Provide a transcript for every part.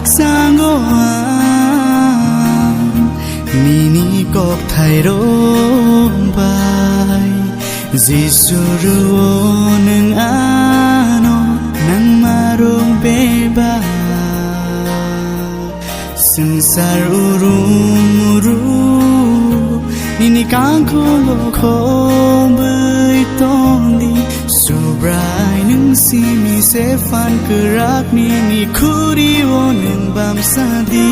กสร้างโอ้นี่ก็ไทยร้องไปจิสุรุหนึ่งโนนังมาร้องเบบาสังสารุรุมุรุนี่กังโคโลโคเบยตองดีสุบรายหนึ่งสีมีเสฟันคือรักนี่คูดีโอหนึ่งบามสาดี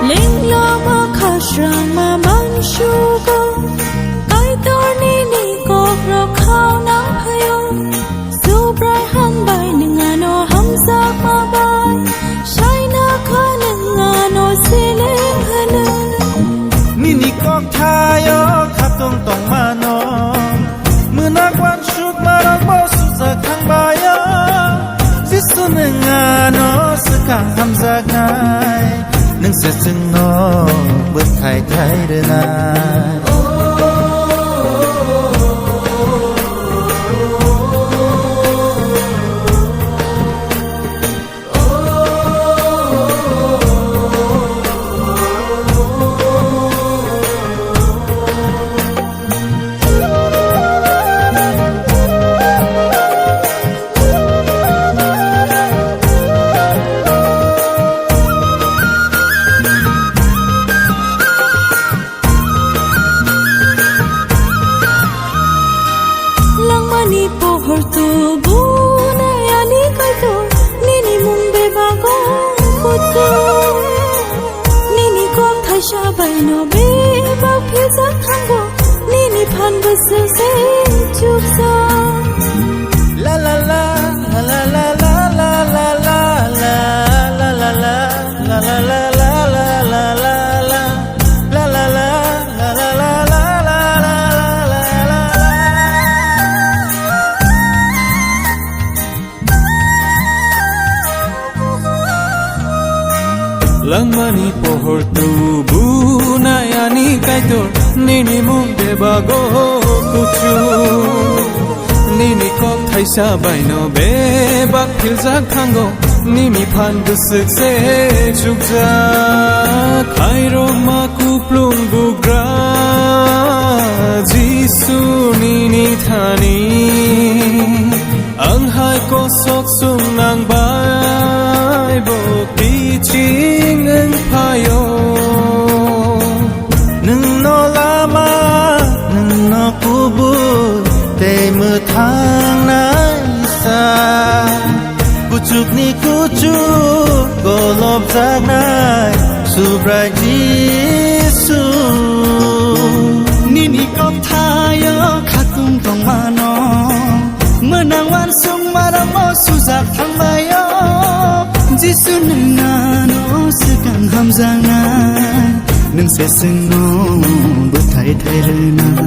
เล็งลามาข้าช่างมามันชูก็ไอตัวนี่ก็เราเข้าน้ำพยงสูบไรหันใบหนึ่งโนหันสักมาใบใช้หน้าข้าหนึ่งโนสิเล็งหันนี่ก็ทายขับต้องมาโนเมื่อนักวันชุดมารักบ่สุดสักทางใบสิสุหนึ่งโนสักครั้งทำสักไงนึ่งเสร็จซึ่งนอเบิดไทยเดินนาHortu buna yani kaito nini mumbe bago kutu nini ko thasha baino be ba phisa thango nini phan busu se chupsa la la la la la la la la la la la la la la la la Langmani pohor tubu nayani kaitor nini mumbe bago kuchu nini kok thaisa baino be bak philja khango nimi phan busuk se chukja khairo ma kuplung bugra jisu nini thani anghai ko sok sung nang bai bo ching eng payo nung no lama nung no kubu te mu thang nai sa kuchuk ni kuchuk ko lob sa nai subrai jisuนี่ก็ทายขัดตุ้งต้องมาโนเมื่อนางวันส่งมาแล้วมอสุจักทางใบจิสุหนึ่งโนสึกันหำจางนาหนึ่งเสซึ่งโนบุไทยเรือน